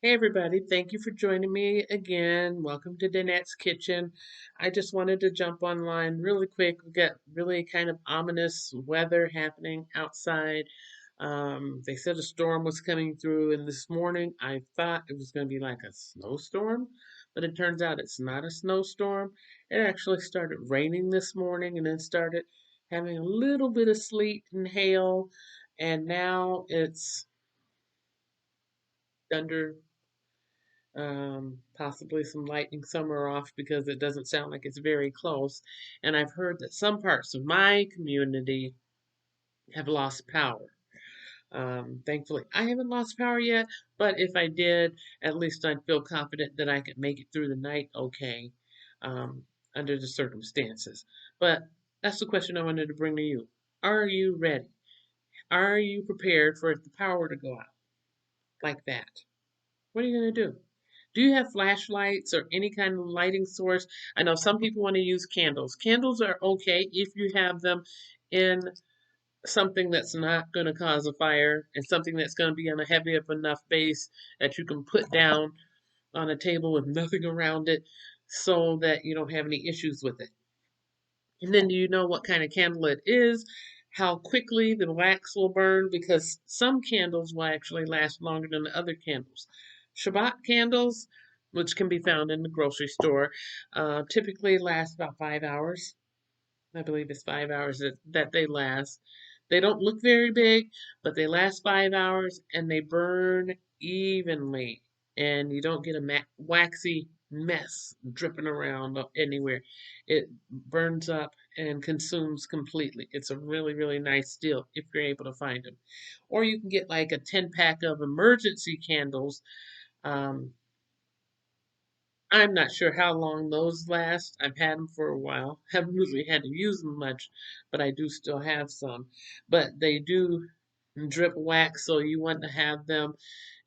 Hey everybody, thank you for joining me again. Welcome to Danette's Kitchen. I just wanted to jump online really quick. We've got really kind of ominous weather happening outside. They said a storm was coming through, and this morning I thought it was going to be like a snowstorm, but it turns out it's not a snowstorm. It actually started raining this morning and then started having a little bit of sleet and hail, and now it's thunder, possibly some lightning somewhere off because it doesn't sound like it's very close. And I've heard that some parts of my community have lost power. Thankfully, I haven't lost power yet, but if I did, at least I'd feel confident that I could make it through the night okay, um, under the circumstances. But that's the question I wanted to bring to you. Are you ready? Are you prepared for if the power to go out like that? What are you going to do? Do you have flashlights or any kind of lighting source? I know some people want to use candles. Candles are okay if you have them in something that's not going to cause a fire and something that's going to be on a heavy enough base that you can put down on a table with nothing around it so that you don't have any issues with it. And then do you know what kind of candle it is? How quickly the wax will burn? Because some candles will actually last longer than the other candles. Shabbat candles, which can be found in the grocery store, typically last about 5 hours. I believe it's 5 hours that they last. They don't look very big, but they last 5 hours and they burn evenly. And you don't get a waxy mess dripping around anywhere. It burns up and consumes completely. It's a really, really nice deal if you're able to find them. Or you can get like a 10 pack of emergency candles. Um, I'm not sure how long those last. I've had them for a while. Haven't really had to use them much, but I do still have some. But they do drip wax, so you want to have them.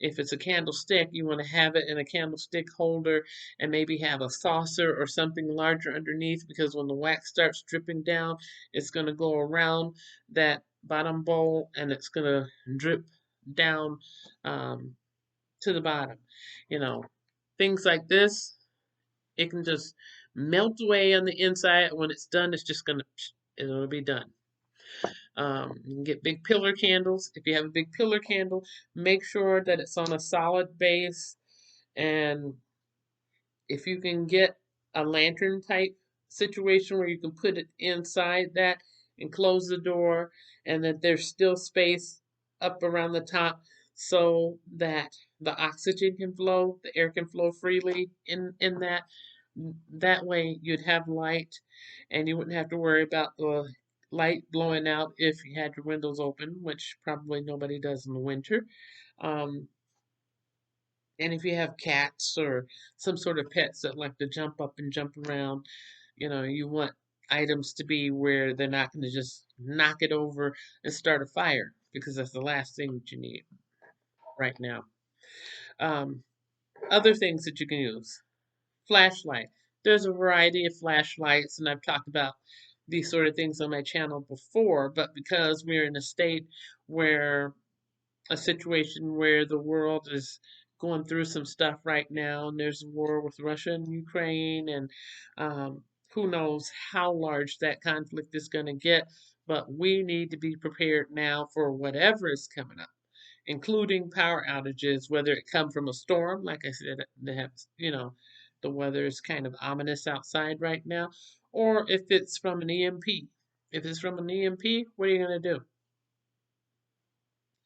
If it's a candlestick, you want to have it in a candlestick holder and maybe have a saucer or something larger underneath because when the wax starts dripping down, it's going to go around that bottom bowl and it's going to drip down um, to the bottom. You know, things like this, it can just melt away on the inside. When it's done, it's just gonna, it'll be done. You can get big pillar candles. If you have a big pillar candle, make sure that it's on a solid base. And if you can get a lantern type situation where you can put it inside that and close the door, and that there's still space up around the top so that the oxygen can flow, the air can flow freely in that. That way you'd have light and you wouldn't have to worry about the light blowing out if you had your windows open, which probably nobody does in the winter. Um, and if you have cats or some sort of pets that like to jump up and jump around, you want items to be where they're not going to just knock it over and start a fire because that's the last thing that you need right now. Um, Other things that you can use: flashlight. There's a variety of flashlights, and I've talked about these sort of things on my channel before, but because we're in a state where a situation where the world is going through some stuff right now, and there's a war with Russia and Ukraine, and who knows how large that conflict is going to get. But we need to be prepared now for whatever is coming up, including power outages, whether it come from a storm, like I said, they have, the weather is kind of ominous outside right now, or if it's from an EMP. If it's from an EMP, what are you going to do?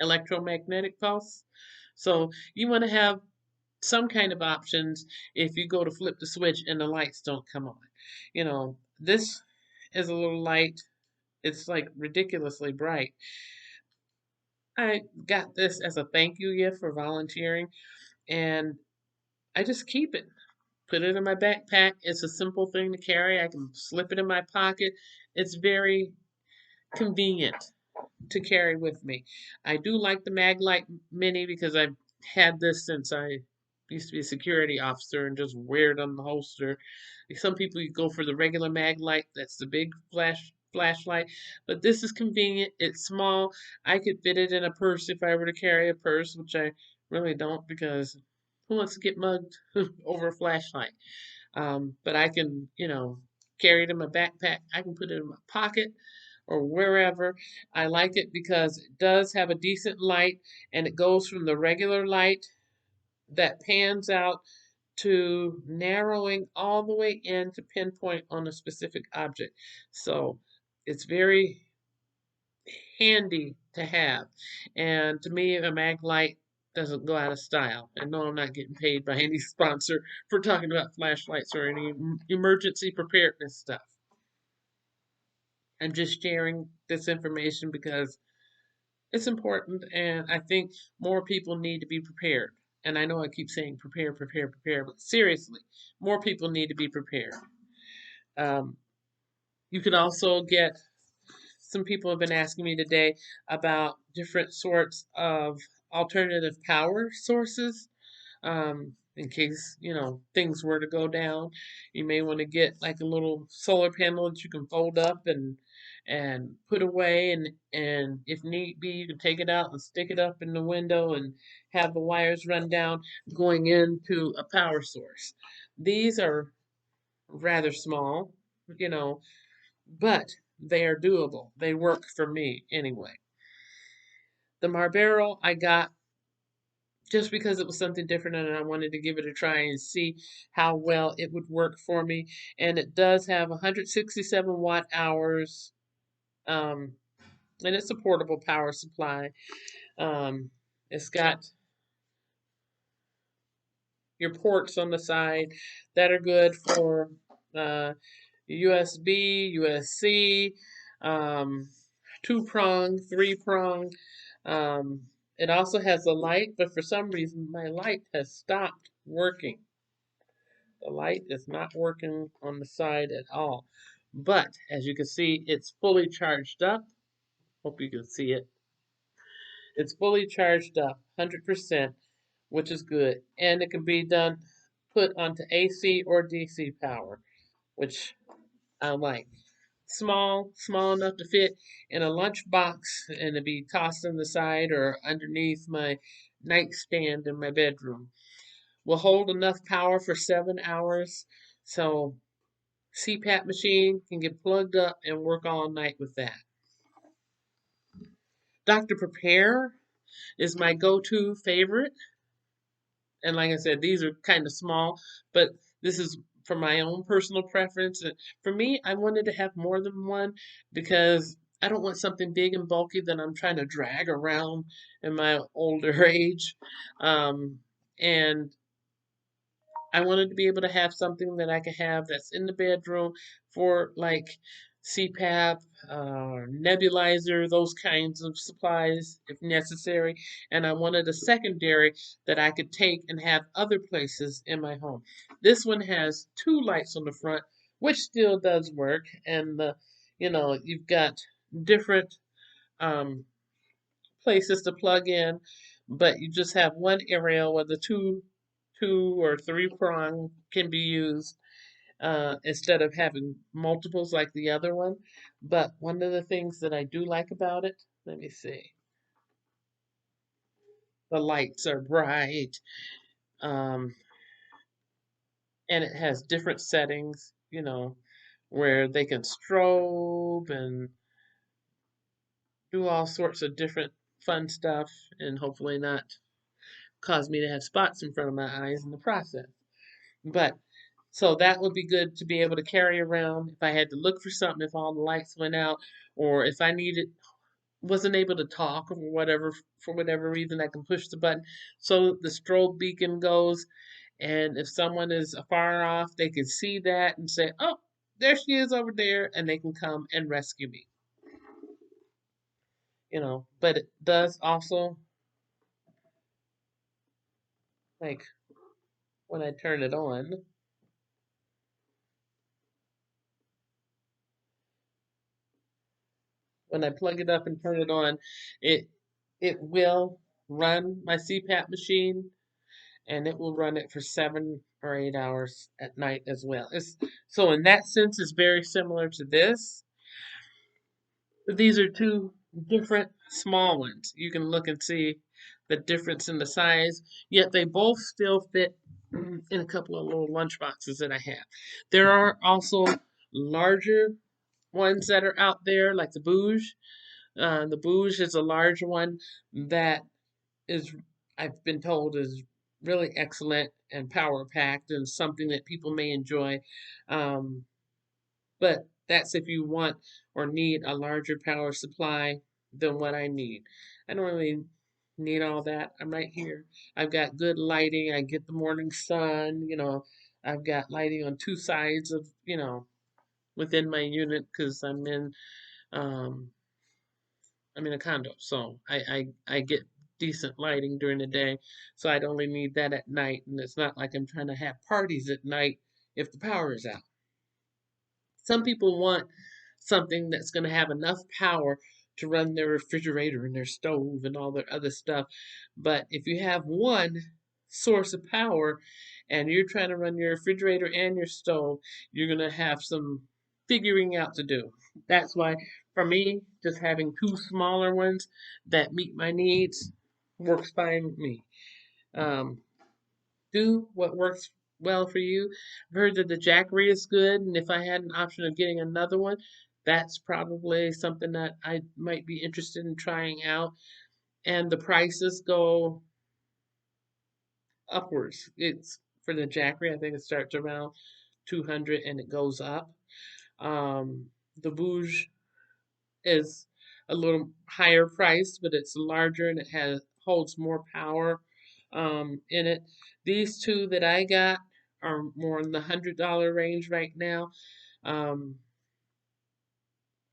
Electromagnetic pulse. So you want to have some kind of options if you go to flip the switch and the lights don't come on. This is a little light. It's like ridiculously bright. I got this as a thank you gift for volunteering, and I just keep it. Put it in my backpack. It's a simple thing to carry. I can slip it in my pocket. It's very convenient to carry with me. I do like the Maglite Mini because I've had this since I used to be a security officer and just wear it on the holster. Some people go for the regular Maglite, that's the big flashlight, but this is convenient. It's small. I could fit it in a purse if I were to carry a purse, which I really don't because Who wants to get mugged over a flashlight? But I can, carry it in my backpack. I can put it in my pocket or wherever. I like it because it does have a decent light and it goes from the regular light that pans out to narrowing all the way in to pinpoint on a specific object. So it's very handy to have. And to me, a mag light doesn't go out of style. And no, I'm not getting paid by any sponsor for talking about flashlights or any emergency preparedness stuff. I'm just sharing this information because it's important, and I think more people need to be prepared. And I know I keep saying prepare, prepare, prepare, but seriously, more people need to be prepared. Um, you can also get some people have been asking me today about different sorts of alternative power sources. In case, things were to go down, you may want to get like a little solar panel that you can fold up and put away, and if need be, you can take it out and stick it up in the window and have the wires run down going into a power source. These are rather small, you know, but they are doable. They work for me anyway. The Marlboro I got just because it was something different and I wanted to give it a try and see how well it would work for me. And it does have 167 watt hours, um, and it's a portable power supply. It's got your ports on the side that are good for USB, USC, um, two prong, three prong. Um, it also has a light, but for some reason my light has stopped working. The light is not working on the side at all. But as you can see, it's fully charged up. Hope you can see it. It's fully charged up, 100%, which is good. And it can be put onto AC or DC power, which I like. Small enough to fit in a lunch box and to be tossed on the side or underneath my nightstand in my bedroom. Will hold enough power for 7 hours. So CPAP machine can get plugged up and work all night with that. Dr. Prepare is my go-to favorite. And like I said, these are kind of small, but this is for my own personal preference. And for me, I wanted to have more than one because I don't want something big and bulky that I'm trying to drag around in my older age. And I wanted to be able to have something that I could have that's in the bedroom for like CPAP, nebulizer, those kinds of supplies if necessary. And I wanted a secondary that I could take and have other places in my home. This one has two lights on the front, which still does work. And you've got different um, places to plug in, but you just have one area where the two or three prong can be used instead of having multiples like the other one. But one of the things that I do like about it, let me see, the lights are bright, um, and it has different settings, where they can strobe and do all sorts of different fun stuff and hopefully not cause me to have spots in front of my eyes in the process. But so that would be good to be able to carry around if I had to look for something, if all the lights went out, or if I wasn't able to talk or whatever, for whatever reason, I can push the button so the strobe beacon goes. And if someone is far off, they can see that and say, oh, there she is over there, and they can come and rescue me. But it does also, like, when I turn it on, when I plug it up and turn it on, it it will run my CPAP machine and it will run it for 7 or 8 hours at night as well. So in that sense, it's very similar to this. But these are two different small ones. You can look and see the difference in the size, yet they both still fit in a couple of little lunch boxes that I have. There are also larger ones that are out there, like the Bouge. The Bouge is a large one that is, I've been told, is really excellent and power packed and something that people may enjoy. Um, but that's if you want or need a larger power supply than what I need. I don't really need all that. I'm right here. I've got good lighting. I get the morning sun. I've got lighting on two sides of, within my unit because um, I'm in a condo, so I get decent lighting during the day, so I'd only need that at night, and it's not like I'm trying to have parties at night if the power is out. Some people want something that's going to have enough power to run their refrigerator and their stove and all their other stuff. But if you have one source of power and you're trying to run your refrigerator and your stove, you're going to have some figuring out to do. That's why, for me, just having two smaller ones that meet my needs works fine with me. Um, do what works well for you. I've heard that the Jackery is good, and if I had an option of getting another one, that's probably something that I might be interested in trying out. And the prices go upwards. It's for the Jackery, I think it starts around 200 and it goes up. The Bouge is a little higher priced, but it's larger and it has holds more power in it. These two that I got are more in the $100 range right now. Um,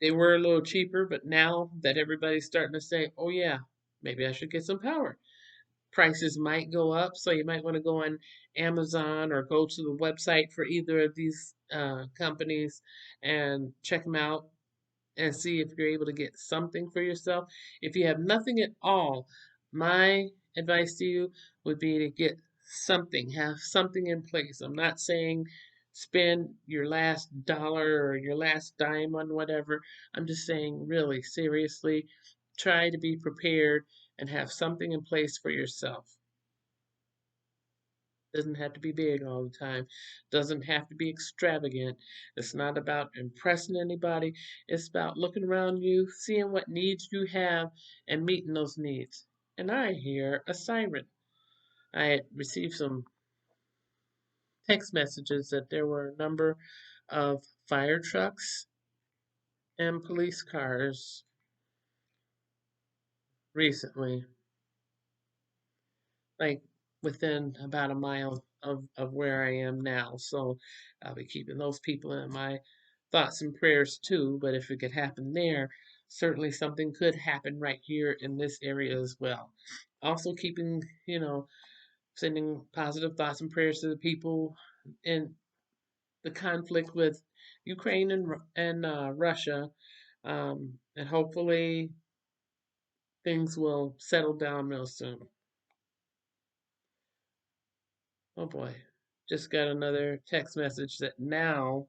they were a little cheaper, but now that everybody's starting to say, "Oh yeah, maybe I should get some power," prices might go up. So you might want to go on Amazon or go to the website for either of these companies and check them out and see if you're able to get something for yourself. If you have nothing at all, my advice to you would be to get something, have something in place. I'm not saying spend your last dollar or your last dime on whatever. I'm just saying, really, seriously, try to be prepared and have something in place for yourself. Doesn't have to be big all the time. Doesn't have to be extravagant. It's not about impressing anybody. It's about looking around you, seeing what needs you have, and meeting those needs. And I hear a siren. I had received some text messages that there were a number of fire trucks and police cars recently, like within about a mile of where I am now. So I'll be keeping those people in my thoughts and prayers too. But if it could happen there, certainly something could happen right here in this area as well. Also, keeping, sending positive thoughts and prayers to the people in the conflict with Ukraine and Russia, and hopefully things will settle down real soon. Oh boy, just got another text message that now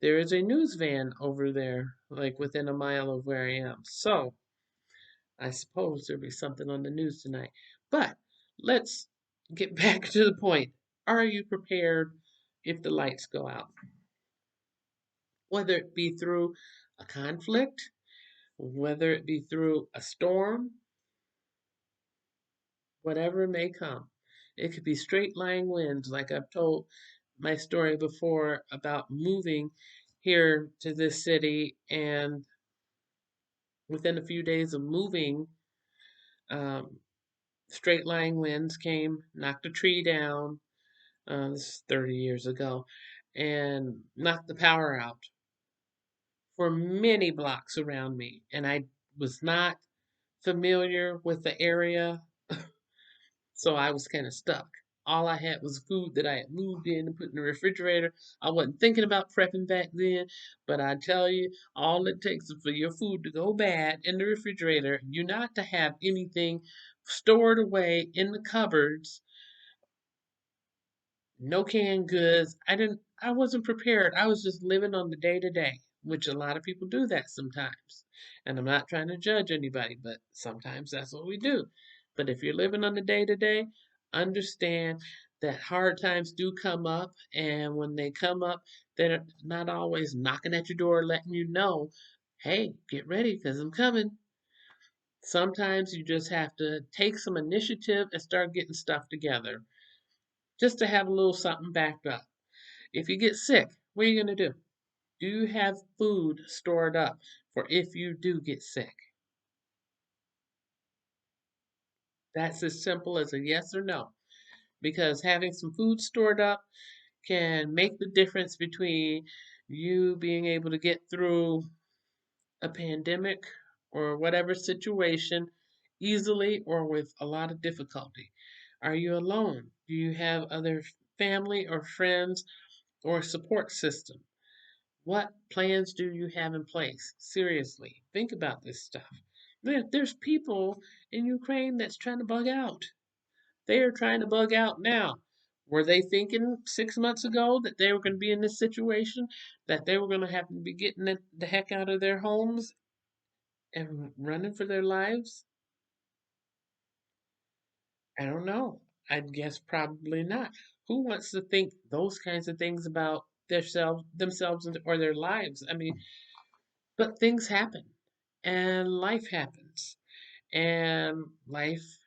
there is a news van over there, like within a mile of where I am. So I suppose there'll be something on the news tonight. But let's get back to the point. Are you prepared if the lights go out? Whether it be through a conflict, whether it be through a storm, whatever may come. It could be straight line winds, like I've told my story before about moving here to this city, and within a few days of moving, um, straight line winds came, knocked a tree down. This is 30 years ago, and knocked the power out for many blocks around me. And I was not familiar with the area, so I was kind of stuck. All I had was food that I had moved in and put in the refrigerator. I wasn't thinking about prepping back then, but I tell you, all it takes is for your food to go bad in the refrigerator, you not to have anything stored away in the cupboards, no canned goods. I wasn't prepared. I was just living on the day to day, which a lot of people do that sometimes. And I'm not trying to judge anybody, but sometimes that's what we do. But if you're living on the day to day, understand that hard times do come up. And when they come up, they're not always knocking at your door, letting you know, hey, get ready because I'm coming. Sometimes you just have to take some initiative and start getting stuff together just to have a little something backed up. If you get sick, what are you going to do? Do you have food stored up for if you do get sick? That's as simple as a yes or no. Because having some food stored up can make the difference between you being able to get through a pandemic or whatever situation easily or with a lot of difficulty. Are you alone? Do you have other family or friends or support system? What plans do you have in place? Seriously, think about this stuff. There's people in Ukraine that's trying to bug out. They are trying to bug out now. Were they thinking 6 months ago that they were going to be in this situation, that they were going to have to be getting the heck out of their homes and running for their lives? I don't know. I'd guess probably not. Who wants to think those kinds of things about themselves, or their lives? I mean, but things happen, and life happens, and life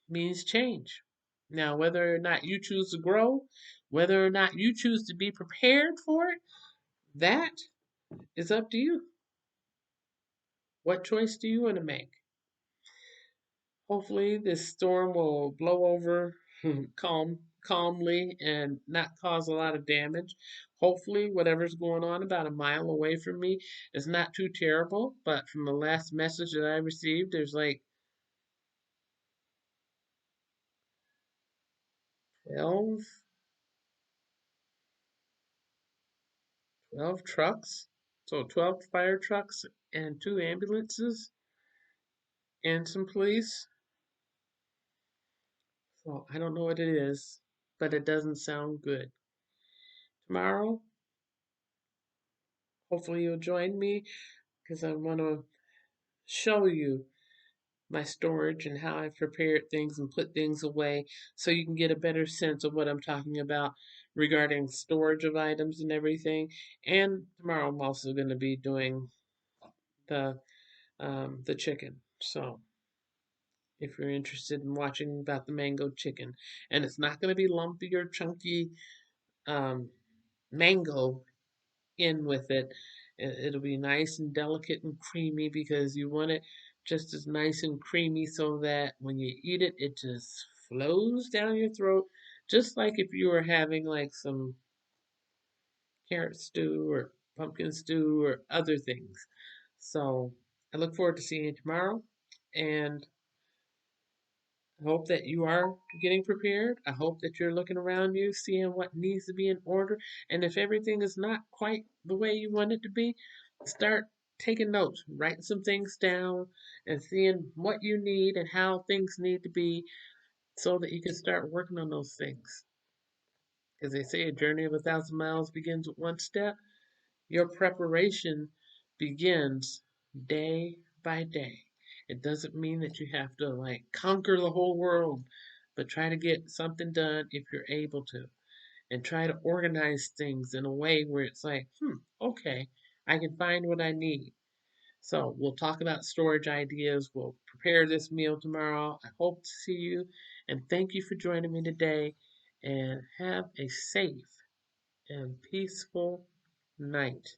means change. Now, whether or not you choose to grow, whether or not you choose to be prepared for it, that is up to you. What choice do you want to make? Hopefully, this storm will blow over calmly and not cause a lot of damage. Hopefully, whatever's going on about a mile away from me is not too terrible. But from the last message that I received, there's like 12, 12 trucks. So 12 fire trucks and 2 ambulances and some police. So I don't know what it is, but it doesn't sound good. Tomorrow, hopefully you'll join me because I want to show you my storage and how I've prepared things and put things away so you can get a better sense of what I'm talking about regarding storage of items and everything. And tomorrow I'm also going to be doing the the chicken. So if you're interested in watching about the mango chicken, and it's not going to be lumpy or chunky um, mango in with it. It'll be nice and delicate and creamy because you want it just as nice and creamy so that when you eat it, it just flows down your throat, just like if you were having like some carrot stew or pumpkin stew or other things. So I look forward to seeing you tomorrow, and I hope that you are getting prepared. I hope that you're looking around you, seeing what needs to be in order. And if everything is not quite the way you want it to be, start taking notes, writing some things down, and seeing what you need and how things need to be so that you can start working on those things. Because they say a journey of 1,000 miles begins with one step. Your preparation begins day by day. It doesn't mean that you have to like conquer the whole world, but try to get something done if you're able to. And try to organize things in a way where it's like, okay, I can find what I need. So we'll talk about storage ideas. We'll prepare this meal tomorrow. I hope to see you, and thank you for joining me today. And have a safe and peaceful night.